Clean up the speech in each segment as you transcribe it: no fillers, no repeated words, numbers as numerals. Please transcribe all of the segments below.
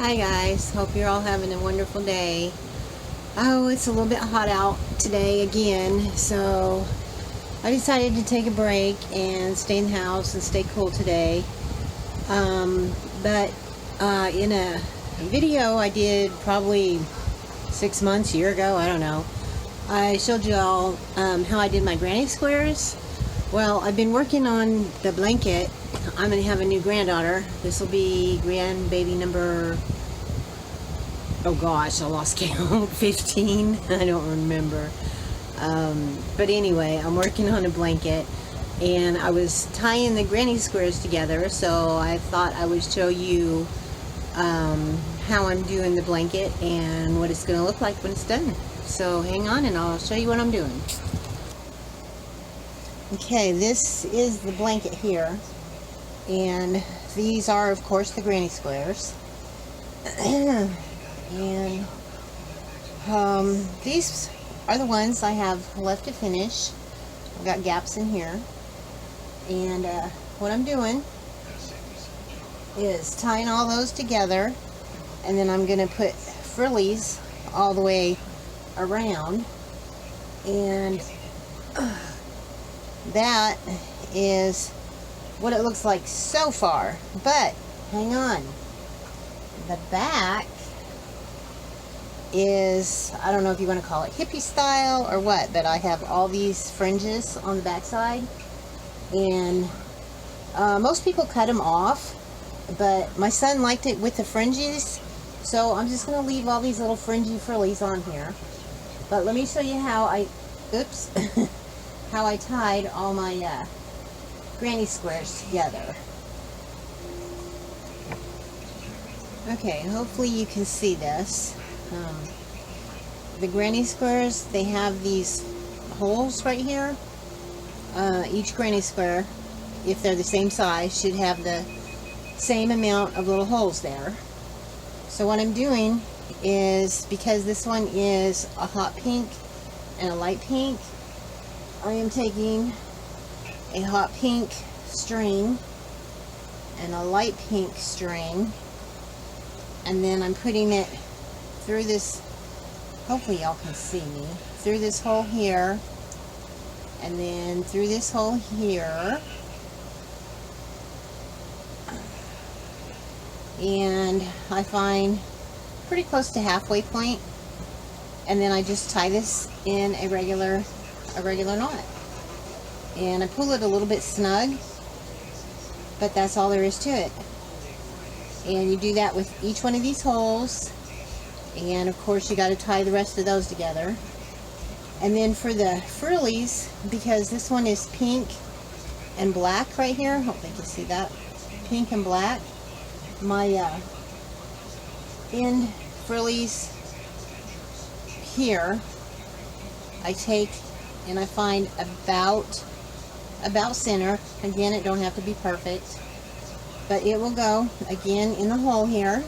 Hi guys, hope you're all having a wonderful day. Oh, it's a little bit hot out today again, so I decided to take a break and stay in the house and stay cool today. But in a video I did probably 6 months, a year ago, I don't know, I showed you all how I did my granny squares. Well, I've been working on the blanket. I'm going to have a new granddaughter. This will be grandbaby number, oh gosh, I lost count, 15? I don't remember. But anyway, I'm working on a blanket, and I was tying the granny squares together, so I thought I would show you how I'm doing the blanket and what it's going to look like when it's done. So hang on and I'll show you what I'm doing. Okay, this is the blanket here, and these are of course the granny squares. And these are the ones I have left to finish. I've got gaps in here, and what I'm doing is tying all those together, and then I'm going to put frillies all the way around, and that is what it looks like so far. But hang on, the back is, I don't know if you want to call it hippie style or what, but I have all these fringes on the back side, and most people cut them off, but my son liked it with the fringes, so I'm just going to leave all these little fringy frillies on here. But let me show you how I how I tied all my granny squares together. Okay, hopefully you can see this. The granny squares, they have these holes right here. Each granny square, if they're the same size, should have the same amount of little holes there. So what I'm doing is, because this one is a hot pink and a light pink, I am taking a hot pink string and a light pink string, and then I'm putting it through this, hopefully y'all can see me, through this hole here, and then through this hole here, and I find pretty close to halfway point, and then I just tie this in a regular knot, and I pull it a little bit snug, but that's all there is to it. And you do that with each one of these holes, and of course you got to tie the rest of those together. And then for the frillies, because this one is pink and black right here, hope they can see that, pink and black, my end frillies here, I take and I find about center. Again, it don't have to be perfect, but it will go again in the hole here.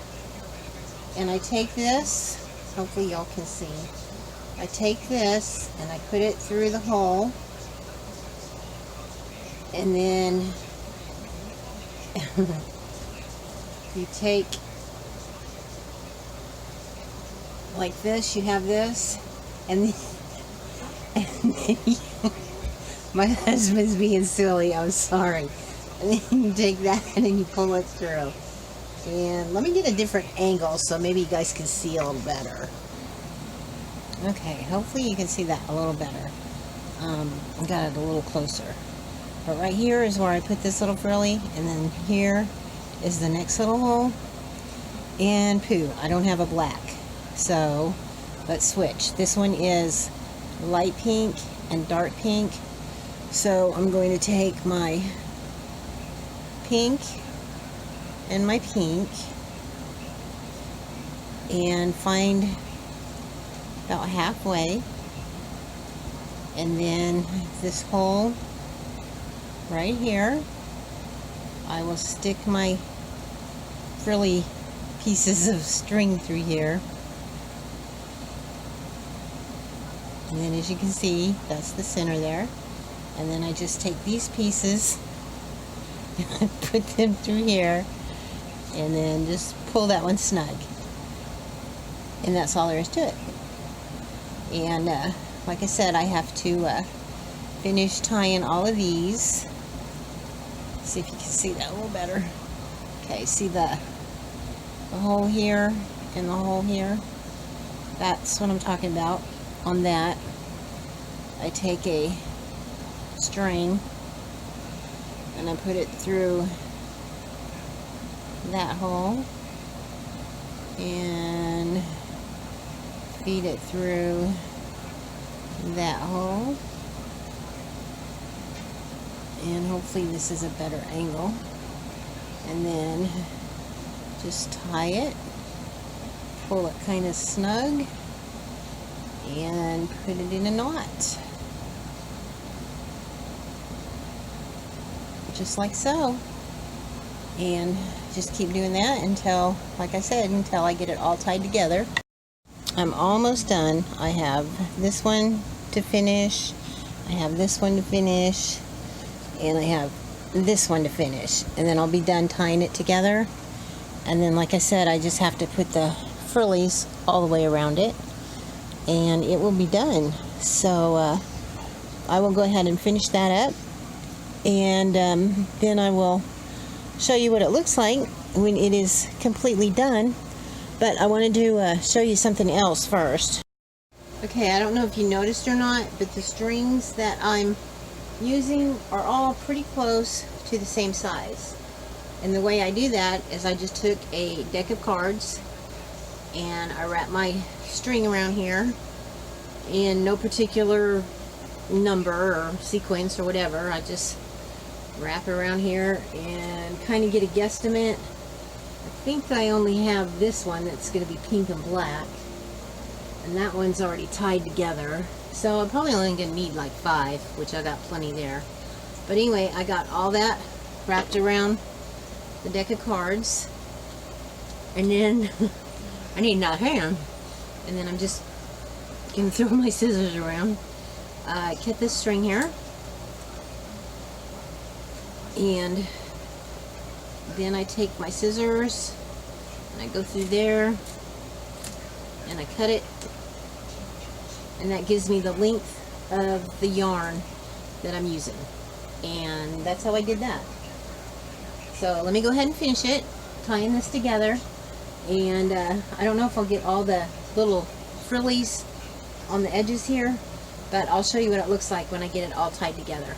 And I take this, hopefully y'all can see, I take this and I put it through the hole, and then you take like this, you have this, and then my husband's being silly, I'm sorry. And then you take that and you pull it through. And let me get a different angle so maybe you guys can see a little better. Okay, hopefully you can see that a little better. I got it a little closer. But right here is where I put this little frilly, and then here is the next little hole. And pooh, I don't have a black. So let's switch. This one is light pink and dark pink. So I'm going to take my pink and my pink and find about halfway, and then this hole right here, I will stick my frilly pieces of string through here, and then as you can see, that's the center there. And then I just take these pieces and I put them through here, and then just pull that one snug. And that's all there is to it. And like I said, I have to finish tying all of these. See if you can see that a little better. Okay, see the hole here and the hole here? That's what I'm talking about. On that, I take a string and I put it through that hole and feed it through that hole, and hopefully this is a better angle, and then just tie it, pull it kind of snug, and put it in a knot, just like so. And just keep doing that until, like I said, until I get it all tied together. I'm almost done. I have this one to finish, I have this one to finish, and I have this one to finish, and then I'll be done tying it together. And then, like I said, I just have to put the frillies all the way around it, and it will be done. So I will go ahead and finish that up, and then I will show you what it looks like when it is completely done. But I wanted to show you something else first. Okay, I don't know if you noticed or not, but the strings that I'm using are all pretty close to the same size. And the way I do that is I just took a deck of cards and I wrap my string around here in no particular number or sequence or whatever. I just wrap it around here and kind of get a guesstimate. I think I only have this one that's going to be pink and black, and that one's already tied together, so I'm probably only going to need like 5, which I got plenty there. But anyway, I got all that wrapped around the deck of cards, and then I need another hand, and then I'm just going to throw my scissors around, cut this string here, and then I take my scissors and I go through there and I cut it, and that gives me the length of the yarn that I'm using, and that's how I did that. So let me go ahead and finish it, tying this together, and I don't know if I'll get all the little frillies on the edges here, but I'll show you what it looks like when I get it all tied together.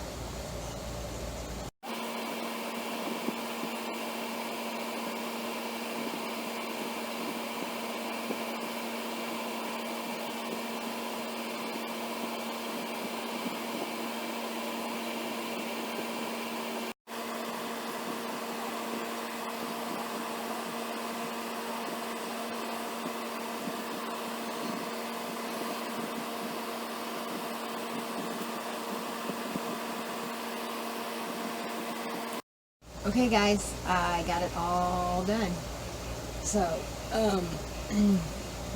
Okay guys, I got it all done. So,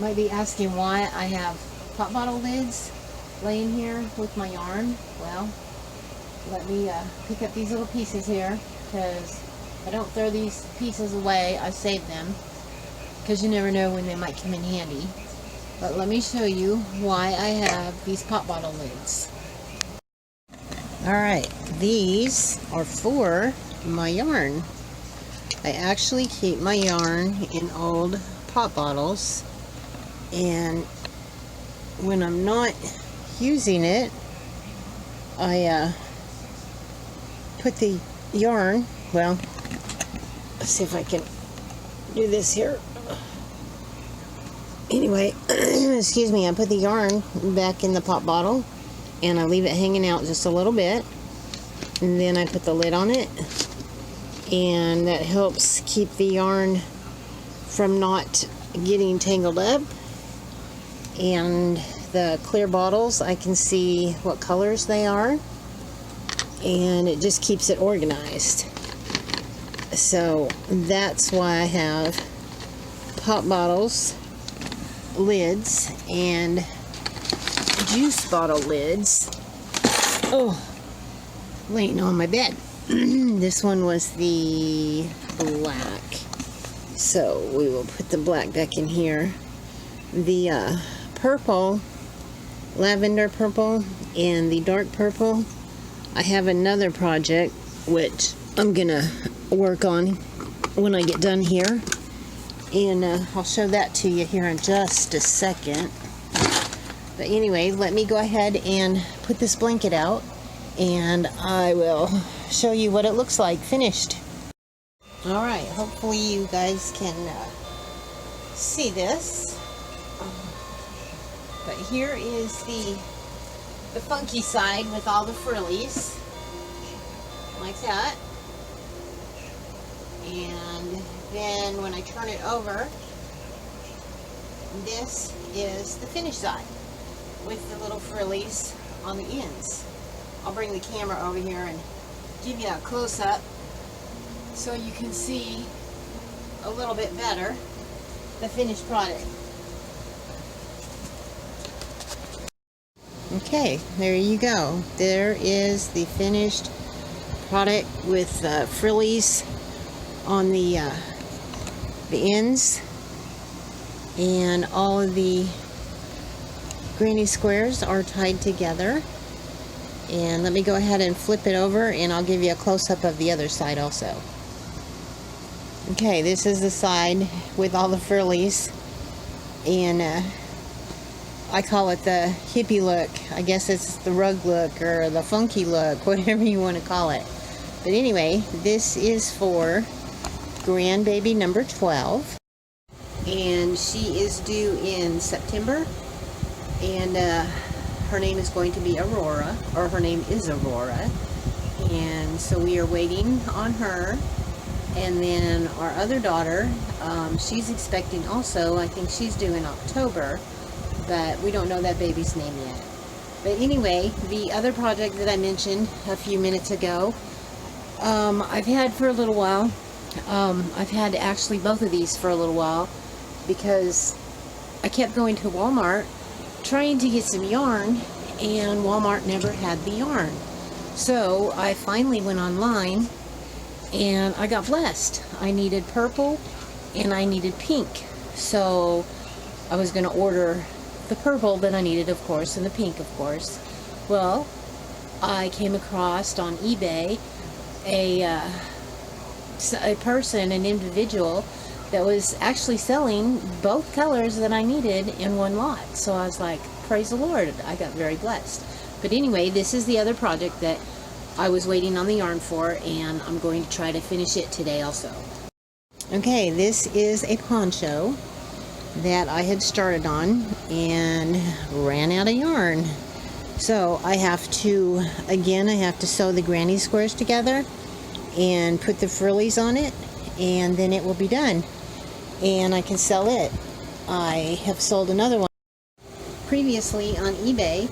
might be asking why I have pop bottle lids laying here with my yarn. Well, let me pick up these little pieces here, because I don't throw these pieces away, I save them, because you never know when they might come in handy. But let me show you why I have these pop bottle lids. Alright, these are for my yarn. I actually keep my yarn in old pop bottles, and when I'm not using it, I put the yarn, well, let's see if I can do this here. Anyway, excuse me, I put the yarn back in the pop bottle and I leave it hanging out just a little bit, and then I put the lid on it, and that helps keep the yarn from not getting tangled up. And the clear bottles, I can see what colors they are, and it just keeps it organized. So that's why I have pop bottles lids and juice bottle lids. Oh, laying on my bed. This one was the black, So we will put the black back in here. The purple, lavender purple, and the dark purple, I have another project which I'm gonna work on when I get done here, and I'll show that to you here in just a second. But anyway, let me go ahead and put this blanket out, and I will show you what it looks like finished. Alright, hopefully you guys can see this. But here is the funky side with all the frillies, like that. And then when I turn it over, this is the finished side with the little frillies on the ends. I'll bring the camera over here and give you a close-up so you can see a little bit better the finished product. Okay, there you go. There is the finished product with frillies on the ends, and all of the granny squares are tied together. And let me go ahead and flip it over, and I'll give you a close-up of the other side also. Okay, this is the side with all the frillies, and I call it the hippie look. I guess it's the rug look or the funky look, whatever you want to call it. But anyway, this is for grandbaby number 12, and she is due in September, and her name is going to be Aurora, or her name is Aurora, and so we are waiting on her. And then our other daughter, she's expecting also. I think she's due in October, but we don't know that baby's name yet. But anyway, the other project that I mentioned a few minutes ago, I've had for a little while. I've had actually both of these for a little while, because I kept going to Walmart trying to get some yarn, and Walmart never had the yarn. So I finally went online, and I got blessed. I needed purple and I needed pink. So I was going to order the purple that I needed, of course, and the pink, of course. Well, I came across on eBay a person, an individual, that was actually selling both colors that I needed in one lot. So I was like, praise the Lord, I got very blessed. But anyway, this is the other project that I was waiting on the yarn for, and I'm going to try to finish it today also. Okay, this is a poncho that I had started on and ran out of yarn. So I have to, again, I have to sew the granny squares together and put the frillies on it, and then it will be done. And I can sell it. I have sold another one previously on eBay,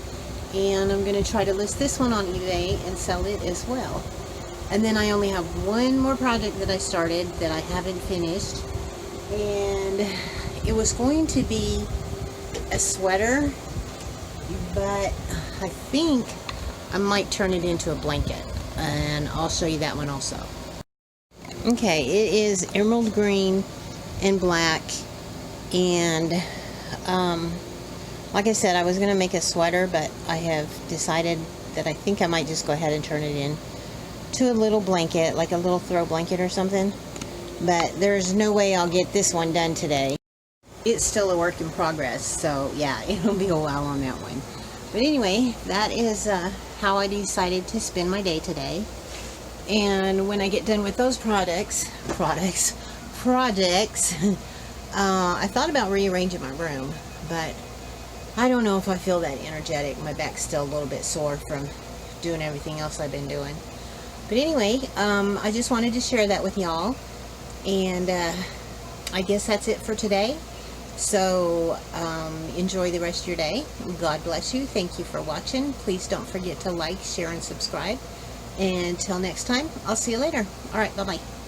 and I'm going to try to list this one on eBay and sell it as well. And then I only have one more project that I started that I haven't finished, and it was going to be a sweater, but I think I might turn it into a blanket, and I'll show you that one also. Okay, it is emerald green and black, and like I said, I was going to make a sweater, but I have decided that I think I might just go ahead and turn it in to a little blanket, like a little throw blanket or something. But there's no way I'll get this one done today. It's still a work in progress, so yeah, it'll be a while on that one. But anyway, that is how I decided to spend my day today. And when I get done with those projects, I thought about rearranging my room, but I don't know if I feel that energetic. My back's still a little bit sore from doing everything else I've been doing. But anyway, I just wanted to share that with y'all. And I guess that's it for today. So enjoy the rest of your day. God bless you. Thank you for watching. Please don't forget to like, share, and subscribe. And until next time, I'll see you later. All right, bye-bye.